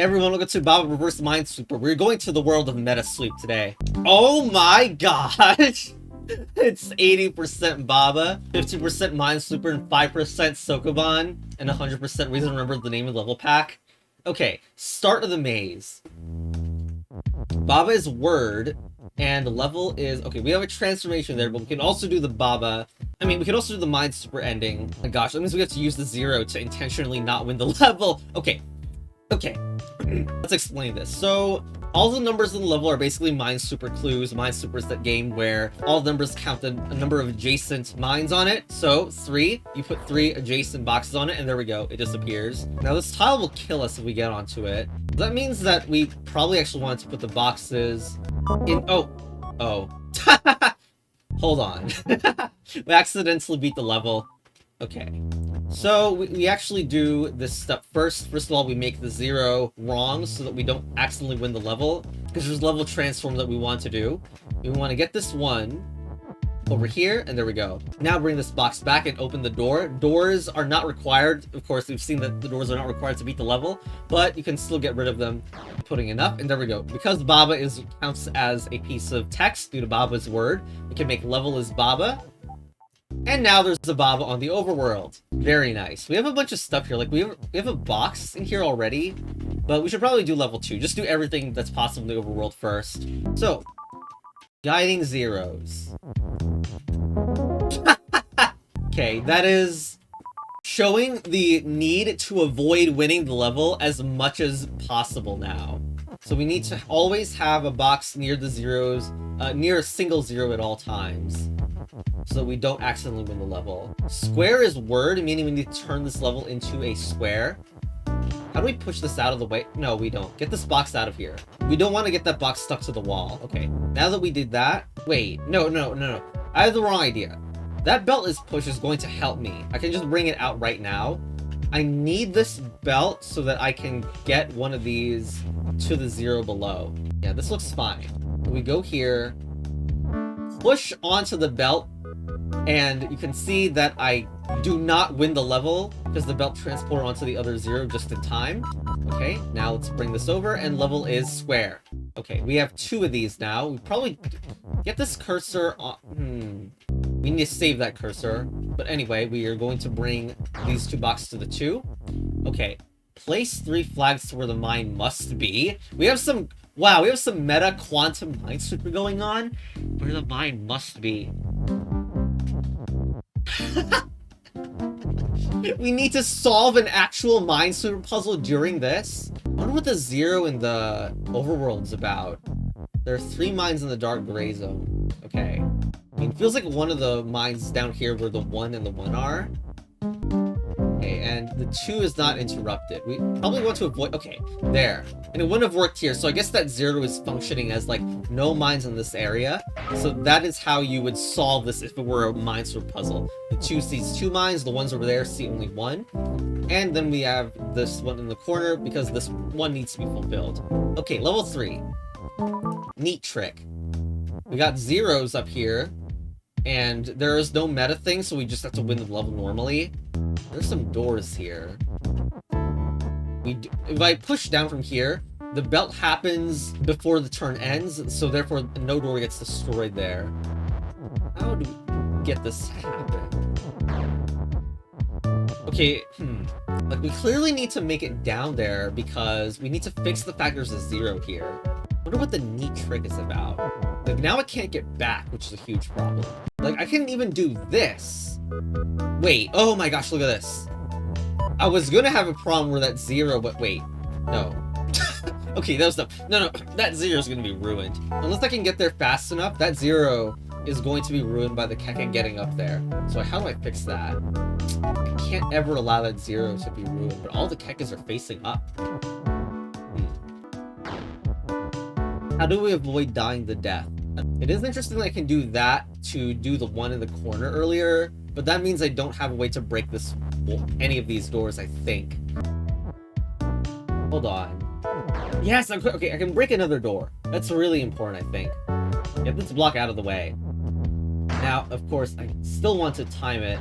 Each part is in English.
Hey everyone, welcome to Baba Reverse Minesweeper. We're going to the world of Meta Sweep today. Oh my gosh! It's 80% Baba, 50% Minesweeper, and 5% Sokoban, and 100% reason to remember the name of the level pack. Okay, start of the maze. Baba is word, and the level is... Okay, we have a transformation there, but we can also do the Baba... we can also do the Minesweeper ending. Oh my gosh, that means we have to use the 0 to intentionally not win the level. Okay, let's explain this. So, all the numbers in the level are basically Minesweeper clues. Minesweeper is that game where all the numbers count a number of adjacent mines on it. So, 3, you put 3 adjacent boxes on it, and there we go, it disappears. Now, this tile will kill us if we get onto it. That means that we probably actually want to put the boxes in... Oh. Hold on. We accidentally beat the level. Okay. So, we actually do this step first. First of all, we make the 0 wrong so that we don't accidentally win the level. Because there's level transform that we want to do. We want to get this one over here, and there we go. Now bring this box back and open the door. Doors are not required. Of course, we've seen that the doors are not required to beat the level, but you can still get rid of them putting enough, and there we go. Because Baba counts as a piece of text due to Baba's word, we can make level as Baba. And now there's a Baba on the overworld. Very nice. We have a bunch of stuff here. Like, we have a box in here already, but we should probably do level 2. Just do everything that's possible in the overworld first. So, guiding zeros. Okay, that is showing the need to avoid winning the level as much as possible now. So we need to always have a box near the zeros, near a single 0 at all times, so that we don't accidentally win the level. Square is word, meaning we need to turn this level into a square. How do we push this out of the way? No, we don't. Get this box out of here. We don't want to get that box stuck to the wall. Okay, now that we did that... Wait, no. I have the wrong idea. That belt is going to help me. I can just bring it out right now. I need this belt so that I can get one of these to the 0 below. Yeah, this looks fine. We go here, push onto the belt, and you can see that I do not win the level because the belt transported onto the other 0 just in time. Okay, now let's bring this over, and level is square. Okay, we have 2 of these now. We probably get this cursor on... We need to save that cursor. But anyway, we are going to bring these 2 boxes to the 2. Okay, place 3 flags to where the mine must be. We have some... Wow, we have some meta quantum minesweeper going on. Where the mine must be. We need to solve an actual minesweeper puzzle during this. I wonder what the 0 in the overworld's about. There are 3 mines in the dark gray zone. Okay. It feels like one of the mines down here where the 1 and the 1 are. Okay, and the 2 is not interrupted. We probably want to avoid... Okay, there. And it wouldn't have worked here, so I guess that 0 is functioning as, like, no mines in this area. So that is how you would solve this if it were a minesweeper puzzle. The 2 sees 2 mines, the ones over there see only 1. And then we have this one in the corner, because this one needs to be fulfilled. Okay, level 3. Neat trick. We got 0s up here. And there is no meta thing, so we just have to win the level normally. There's some doors here. If I push down from here, the belt happens before the turn ends, so therefore no door gets destroyed there. How do we get this to happen? Okay, Like, we clearly need to make it down there because we need to fix the fact there's a 0 here. I wonder what the neat trick is about. Like, now I can't get back, which is a huge problem. Like, I couldn't even do this. Wait, oh my gosh, look at this. I was gonna have a problem where that 0, but wait. No. Okay, that was the... No, that 0 is gonna be ruined. Unless I can get there fast enough, that 0 is going to be ruined by the Keka getting up there. So how do I fix that? I can't ever allow that 0 to be ruined, but all the Kekas are facing up. How do we avoid dying to death? It is interesting that I can do that to do the 1 in the corner earlier, but that means I don't have a way to break this, any of these doors, I think. Hold on. Yes, okay, I can break another door. That's really important, I think. Get this block out of the way. Now, of course, I still want to time it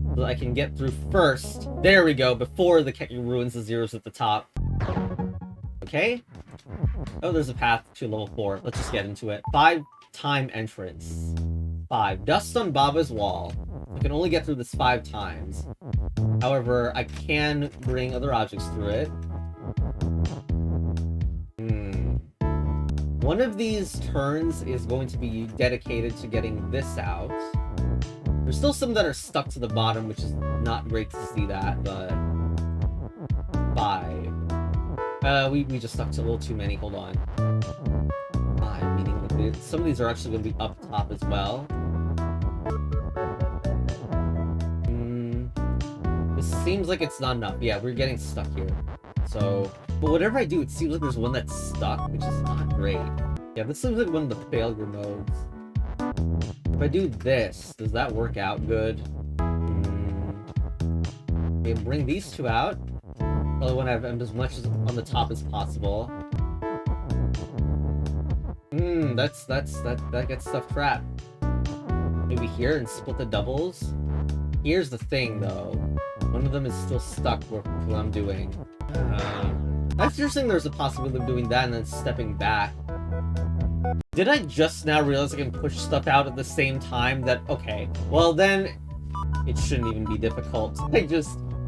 so that I can get through first. There we go, before the Keka ruins the 0s at the top. Okay. Oh, there's a path to level 4. Let's just get into it. 5-time entrance. 5. Dust on Baba's wall. I can only get through this 5 times. However, I can bring other objects through it. One of these turns is going to be dedicated to getting this out. There's still some that are stuck to the bottom, which is not great to see that, but... 5. We just stuck to a little too many. Hold on. 5, meaning some of these are actually going to be up top as well. This seems like it's not enough. Yeah, we're getting stuck here. So, but whatever I do, it seems like there's one that's stuck, which is not great. Yeah, this seems like one of the failure modes. If I do this, does that work out good? Okay, bring these 2 out. Probably want to have as much on the top as possible. That gets stuff trapped. Maybe here and split the doubles. Here's the thing, though. One of them is still stuck with what I'm doing. That's interesting. There's a possibility of doing that and then stepping back. Did I just now realize I can push stuff out at the same time? Okay. Well, then it shouldn't even be difficult.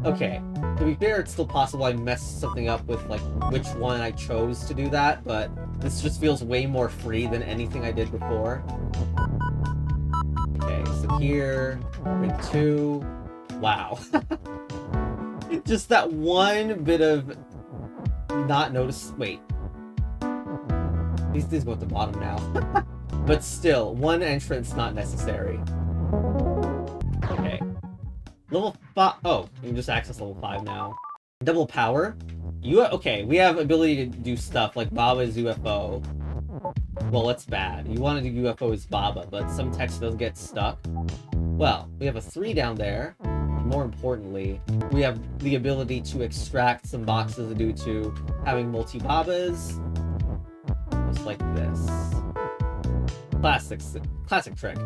Okay. To be fair, it's still possible I messed something up with, like, which one I chose to do that, but this just feels way more free than anything I did before. Okay, so here, bring 2. Wow. Just that one bit of not notice. Wait. These go at the bottom now. But still, one entrance not necessary. Okay. Level 5. Oh, you can just access level 5 now. Double power. Okay, we have ability to do stuff like Baba's UFO. Well, that's bad. You want to do UFO as Baba, but some text does get stuck. Well, we have a 3 down there. More importantly, we have the ability to extract some boxes due to having multi-Babas. Just like this. Classic trick.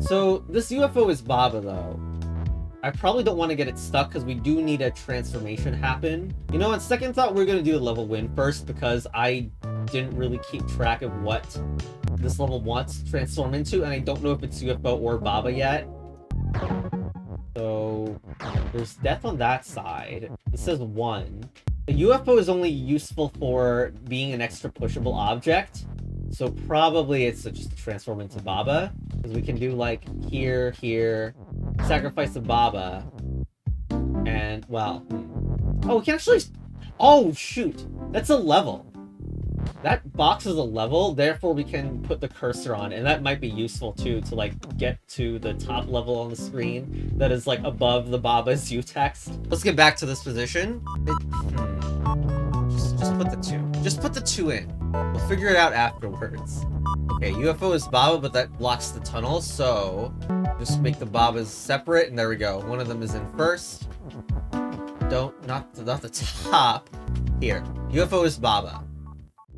So, this UFO is Baba, though. I probably don't want to get it stuck because we do need a transformation happen. You know, on second thought, we're going to do a level win first because I didn't really keep track of what this level wants to transform into, and I don't know if it's UFO or Baba yet. So, there's death on that side. It says 1. The UFO is only useful for being an extra pushable object, so probably it's just to transform into Baba. Because we can do, like, here, sacrifice a Baba, and, well... Oh, we can actually... Oh, shoot! That's a level! That box is a level, therefore we can put the cursor on, and that might be useful too, to like get to the top level on the screen that is like above the Baba's U text. Let's get back to this position. Just put the 2. Just put the 2 in. We'll figure it out afterwards. Okay, UFO is Baba, but that blocks the tunnel, so just make the Babas separate, and there we go. One of them is in first. Not the top. Here, UFO is Baba.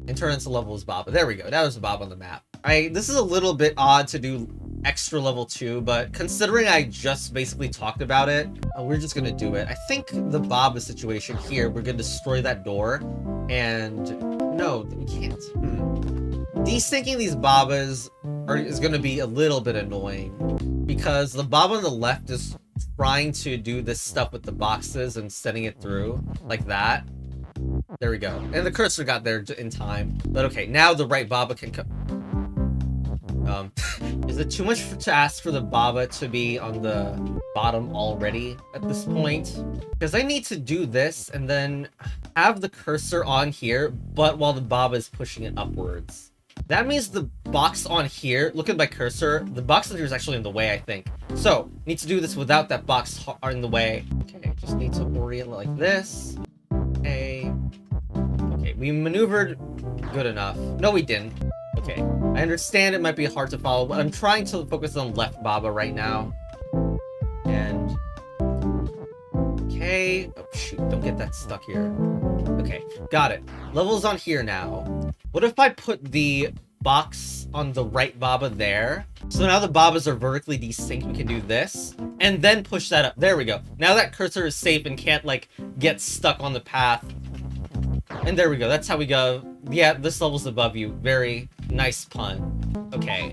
And turn into level as Baba. There we go. That was the Baba on the map. This is a little bit odd to do extra level 2, but considering I just basically talked about it, we're just gonna do it. I think the Baba situation here, we're gonna destroy that door, and no, we can't. Desyncing these Babas is gonna be a little bit annoying because the Baba on the left is trying to do this stuff with the boxes and sending it through like that. There we go. And the cursor got there in time. But okay, now the right Baba can come. Is it too much to ask for the Baba to be on the bottom already at this point? Because I need to do this and then have the cursor on here, but while the Baba is pushing it upwards. That means the box on here, look at my cursor, the box on here is actually in the way, I think. So, need to do this without that box in the way. Okay, just need to orient it like this. Okay, we maneuvered good enough. No, we didn't. Okay, I understand it might be hard to follow, but I'm trying to focus on left Baba right now. And... okay. Oh, shoot, don't get that stuck here. Okay, got it. Level's on here now. What if I put the box on the right Baba there? So now the Babas are vertically desynced. We can do this. And then push that up. There we go. Now that cursor is safe and can't, like, get stuck on the path. And there we go. That's how we go. Yeah, this level's above you. Very nice pun. Okay.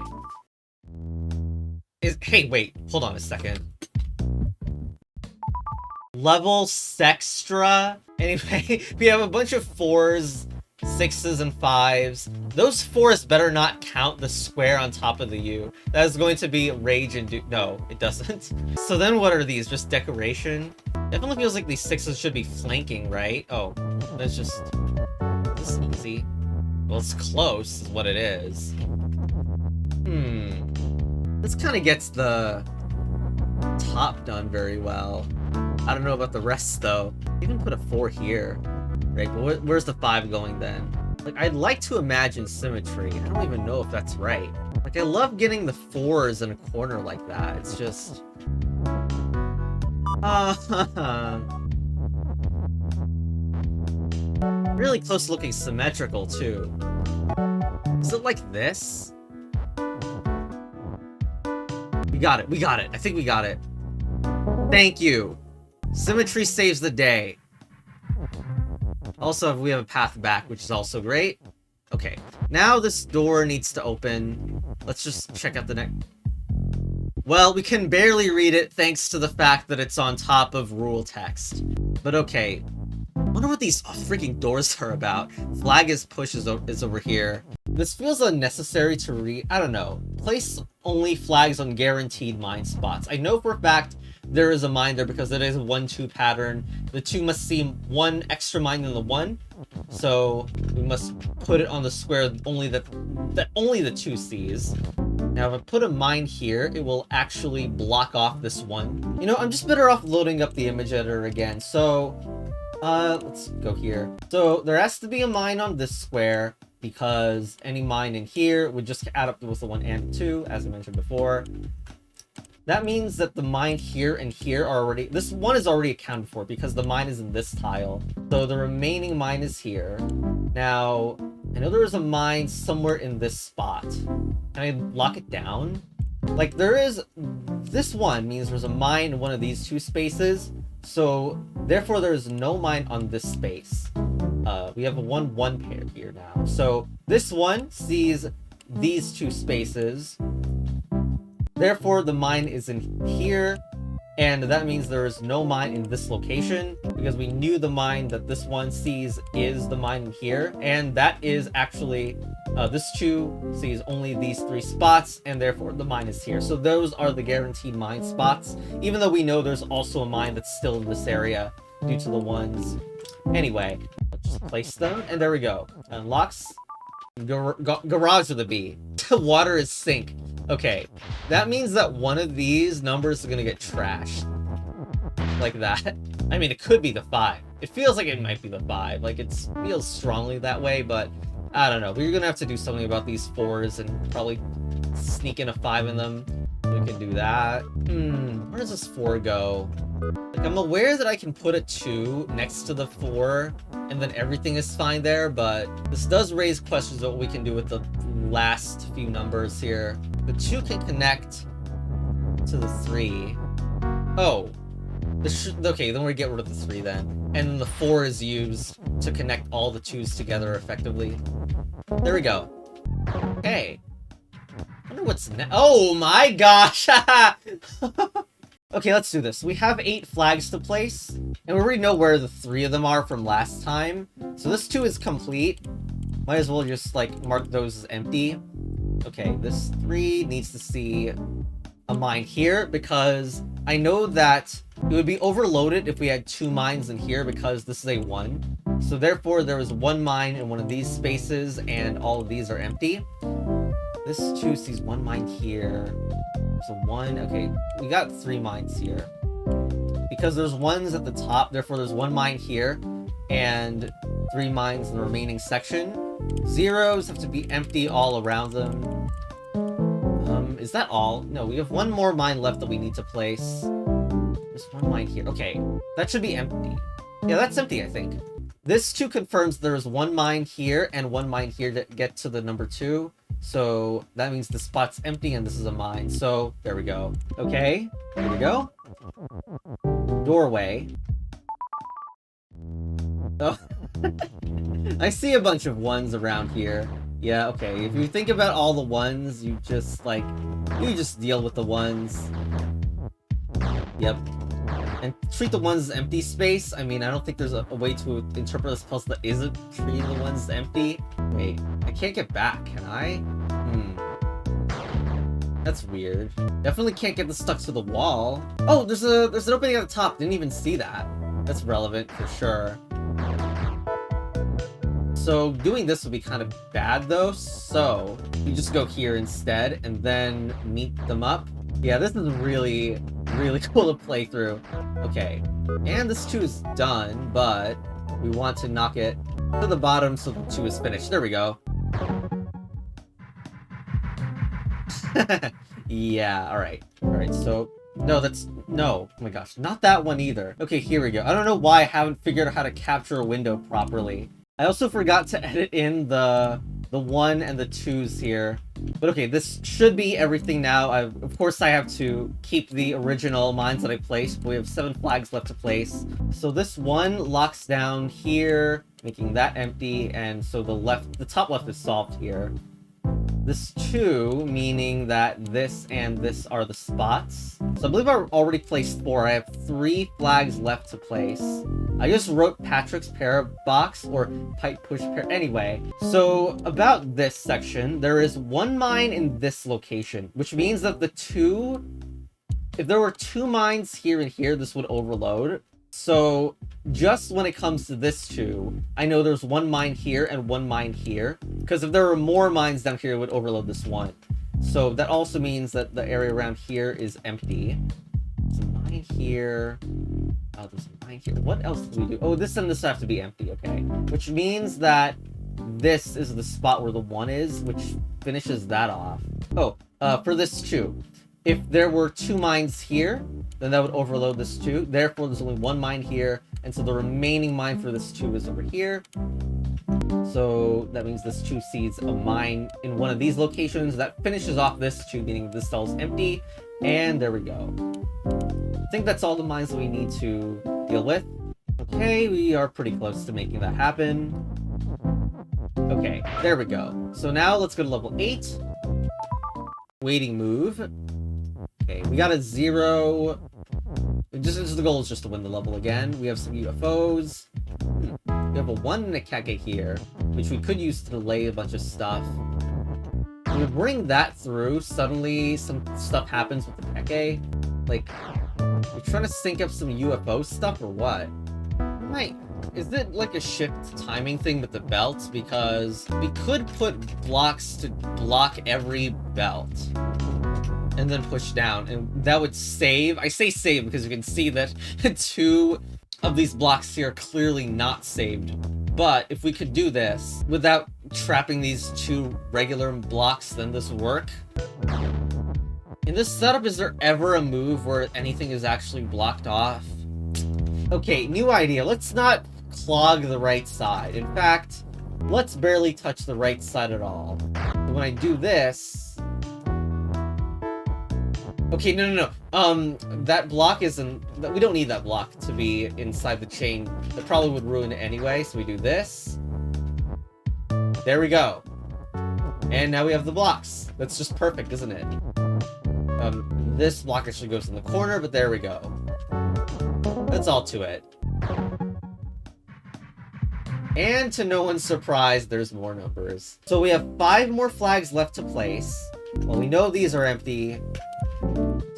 Hey, wait. Hold on a second. Level sextra. Anyway, we have a bunch of 4s, 6s, and 5s. Those 4s better not count the square on top of the U. That is going to be rage and do- No, it doesn't. So then what are these? Just decoration? Definitely feels like these 6s should be flanking, right? Oh, that's just... This is easy. Well, it's close, is what it is. This kind of gets the top done very well. I don't know about the rest, though. You can put a 4 here. Right, but where's the 5 going then? Like, I'd like to imagine symmetry. I don't even know if that's right. Like, I love getting the 4s in a corner like that. It's just... really close looking symmetrical, too. Is it like this? We got it. We got it. I think we got it. Thank you. Symmetry saves the day. Also, we have a path back, which is also great. Okay, now this door needs to open. Let's just check out the next... Well, we can barely read it thanks to the fact that it's on top of rule text. But okay. I wonder what these freaking doors are about. Flag is push is over here. This feels unnecessary to read. I don't know. Place only flags on guaranteed mine spots. I know for a fact there is a mine there because it is a 1-2 pattern. The 2 must see 1 extra mine than the 1. So we must put it on the square only that only the 2 sees. Now if I put a mine here, it will actually block off this 1. You know, I'm just better off loading up the image editor again. So let's go here. So there has to be a mine on this square because any mine in here would just add up with the 1 and 2, as I mentioned before. That means that the mine here and here are already... This 1 is already accounted for because the mine is in this tile. So the remaining mine is here. Now, I know there is a mine somewhere in this spot. Can I lock it down? Like, there is... This 1 means there's a mine in one of these 2 spaces. So, therefore, there is no mine on this space. We have a 1-1 pair here now. So, this 1 sees these 2 spaces. Therefore, the mine is in here, and that means there is no mine in this location, because we knew the mine that this 1 sees is the mine in here, and that is actually, this 2 sees only these 3 spots, and therefore the mine is here. So those are the guaranteed mine spots, even though we know there's also a mine that's still in this area due to the 1s. Anyway, let's just place them, and there we go. Unlocks. Garage with a B. Water is sink. Okay, that means that one of these numbers is gonna get trashed. Like that. I mean, it could be the 5. It feels like it might be the 5. Like, it feels strongly that way, but I don't know. We're gonna have to do something about these 4s and probably sneak in a 5 in them. We can do that. Where does this 4 go? Like, I'm aware that I can put a 2 next to the 4, and then everything is fine there, but this does raise questions of what we can do with the last few numbers here. The 2 can connect to the 3. Oh. Okay, then we get rid of the 3 then. And then the 4 is used to connect all the 2s together effectively. There we go. Okay. I wonder what's next. Oh my gosh! Okay, let's do this. We have 8 flags to place, and we already know where the 3 of them are from last time. So this 2 is complete. Might as well just, like, mark those as empty. Okay, this 3 needs to see a mine here, because I know that it would be overloaded if we had 2 mines in here, because this is a 1. So therefore, there is 1 mine in one of these spaces, and all of these are empty. This 2 sees 1 mine here. There's a 1. Okay, we got 3 mines here. Because there's 1s at the top, therefore there's 1 mine here, and 3 mines in the remaining section. 0s have to be empty all around them. Is that all? No, we have 1 more mine left that we need to place. There's 1 mine here. Okay, that should be empty. Yeah, that's empty, I think. This 2 confirms there's 1 mine here and 1 mine here to get to the number 2. So that means the spot's empty and this is a mine. So there we go. Okay, here we go. Doorway. Oh. I see a bunch of ones around here. Yeah, okay. If you think about all the ones, you just deal with the ones. Yep. And treat the ones as empty space. I mean, I don't think there's a way to interpret this puzzle that isn't treating the ones as empty. Wait, I can't get back, can I? That's weird. Definitely can't get this stuck to the wall. Oh, there's an opening at the top. Didn't even see that. That's relevant for sure. So doing this would be kind of bad though, so you just go here instead and then meet them up. Yeah, this is really, really cool to play through. Okay, and this 2 is done, but we want to knock it to the bottom so the 2 is finished. There we go. Yeah, alright. Alright, so... No, oh my gosh, not that one either. Okay, here we go. I don't know why I haven't figured out how to capture a window properly. I also forgot to edit in the 1 and the 2s here. But okay, this should be everything now. Of course, I have to keep the original mines that I placed. We have 7 flags left to place. So this 1 locks down here, making that empty, and so the top left is solved here. This 2, meaning that this and this are the spots. So I believe I already placed 4. I have 3 flags left to place. I just wrote Patrick's pair box, or pipe push pair. Anyway, so about this section, there is 1 mine in this location, which means that if there were 2 mines here and here, this would overload. So just when it comes to this 2, I know there's 1 mine here and 1 mine here, because if there were more mines down here, it would overload this 1. So that also means that the area around here is empty. There's a mine here. Oh, there's a mine here. What else do we do? Oh, this and this have to be empty, okay. Which means that this is the spot where the 1 is, which finishes that off. Oh, for this 2. If there were 2 mines here, then that would overload this 2. Therefore, there's only 1 mine here, and so the remaining mine for this 2 is over here. So that means this 2 seeds a mine in one of these locations. That finishes off this 2, meaning this cell is empty. And there we go. I think that's all the mines that we need to deal with. Okay, we are pretty close to making that happen. Okay, there we go. So now let's go to level 8. Waiting move. Okay, we got a 0. The goal is just to win the level again. We have some UFOs. We have a 1 and a Kage here, which we could use to delay a bunch of stuff. When we bring that through, suddenly some stuff happens with the Kage. Like, we're trying to sync up some UFO stuff or what? Is it like a shift timing thing with the belts? Because we could put blocks to block every belt and then push down, and that would save. I say save because you can see that 2 of these blocks here are clearly not saved. But if we could do this without trapping these 2 regular blocks, then this would work. In this setup, is there ever a move where anything is actually blocked off? Okay, new idea. Let's not clog the right side. In fact, let's barely touch the right side at all. When I do this... Okay, no. That block isn't... We don't need that block to be inside the chain. That probably would ruin it anyway, so we do this. There we go. And now we have the blocks. That's just perfect, isn't it? This block actually goes in the corner, but there we go. That's all to it. And to no one's surprise, there's more numbers. So we have 5 more flags left to place. Well, we know these are empty.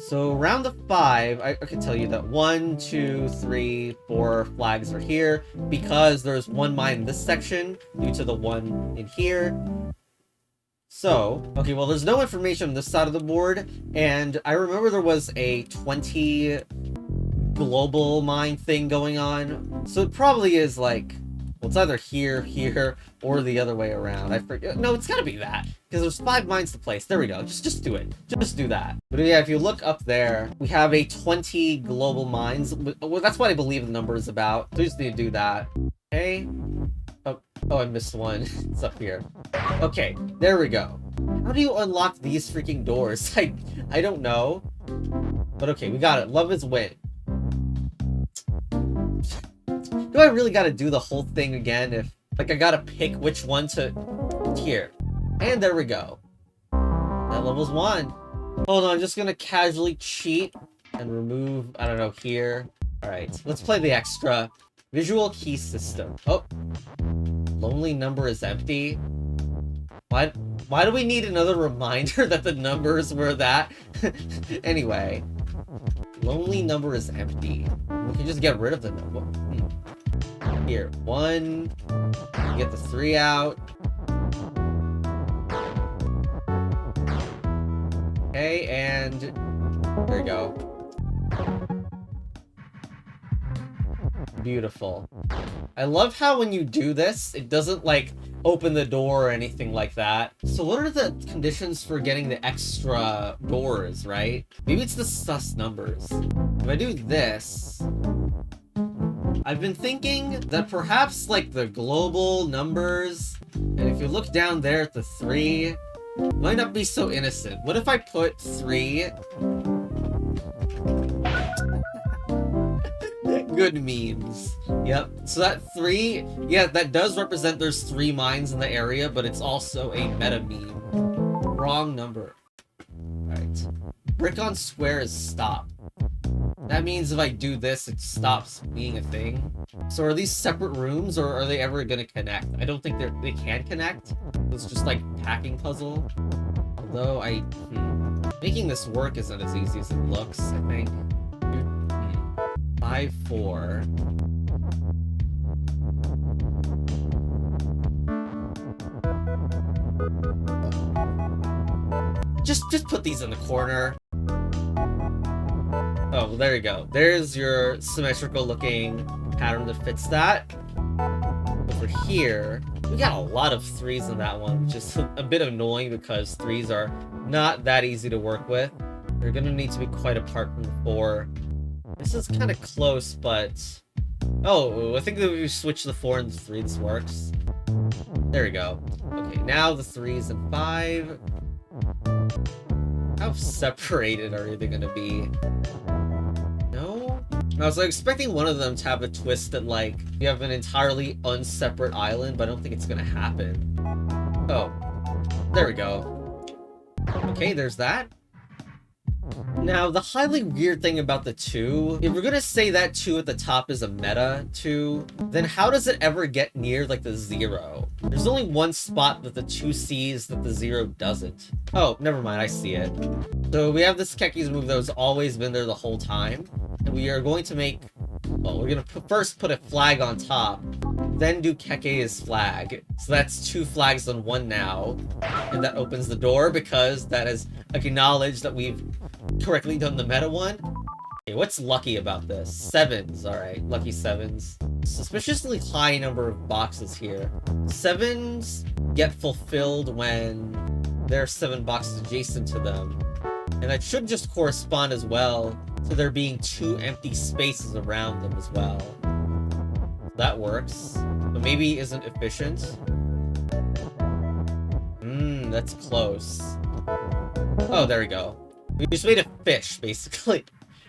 So around the 5, I can tell you that 1, 2, 3, 4 flags are here because there's 1 mine in this section due to the 1 in here. So, okay, well, there's no information on this side of the board, and I remember there was a 20 global mine thing going on, so it probably is like, well, it's either here, here, or the other way around. I forget. No, it's gotta be that, because there's 5 mines to place. There we go. Just do it. Just do that. But yeah, if you look up there, we have a 20 global mines. Well, that's what I believe the number is about. So you just need to do that. Okay. Oh, I missed one. It's up here. Okay, there we go. How do you unlock these freaking doors? I don't know. But okay, we got it. Love is win. Do I really gotta do the whole thing again Like, I gotta pick which one to... Here. And there we go. That level's 1. Hold on, I'm just gonna casually cheat and remove, I don't know, here. Alright, let's play the extra. Visual key system. Oh. Lonely number is empty. Why do we need another reminder that the numbers were that? Anyway. Lonely number is empty. We can just get rid of the number. Here, 1. Get the 3 out. Okay, and there we go. Beautiful. I love how when you do this, it doesn't, like, open the door or anything like that. So what are the conditions for getting the extra doors, right? Maybe it's the sus numbers. If I do this... I've been thinking that perhaps, like, the global numbers, and if you look down there at the 3, might not be so innocent. What if I put 3? Good memes. Yep. So that 3, yeah, that does represent there's 3 mines in the area, but it's also a meta meme. Wrong number. Alright. Brick on square is stop. That means if I do this, it stops being a thing. So are these separate rooms, or are they ever gonna connect? I don't think they can connect. It's just like packing puzzle. Although making this work isn't as easy as it looks, I think. 5, 4. Just put these in the corner. Oh, well, there you go. There's your symmetrical looking pattern that fits that. Over here, we got a lot of 3s in that one, which is a bit annoying because 3s are not that easy to work with. They're gonna need to be quite apart from the 4. This is kind of close, but... Oh, I think that if we switch the 4 and the 3, this works. There we go. Okay, now the 3s and 5. How separated are they gonna be? No? I was like, expecting one of them to have a twist that, like, you have an entirely unseparate island, but I don't think it's gonna happen. Oh. There we go. Okay, there's that. Now, the highly weird thing about the 2, if we're gonna say that 2 at the top is a meta 2, then how does it ever get near, like, the 0? There's only one spot that the 2 sees that the 0 doesn't. Oh, never mind, I see it. So we have this Keki's move that has always been there the whole time, and we are going to make... Well, we're gonna first put a flag on top, then do Keke's flag. So that's 2 flags on 1 now, and that opens the door because that has acknowledged that we've correctly done the meta one. Okay, what's lucky about this? 7s, alright. Lucky 7s. Suspiciously high number of boxes here. 7s get fulfilled when there are 7 boxes adjacent to them. And that should just correspond as well to there being 2 empty spaces around them as well. That works. But maybe isn't efficient. That's close. Oh, there we go. We just made a fish, basically.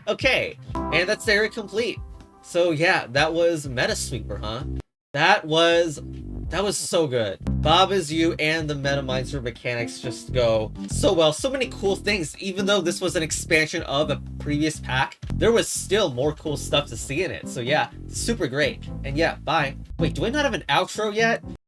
Okay, and that's area complete. So yeah, that was Minesweeper, huh? That was so good. Bob Is You and the Meta Minesweeper mechanics just go so well. So many cool things. Even though this was an expansion of a previous pack, there was still more cool stuff to see in it. So yeah, super great. And yeah, bye. Wait, do I not have an outro yet?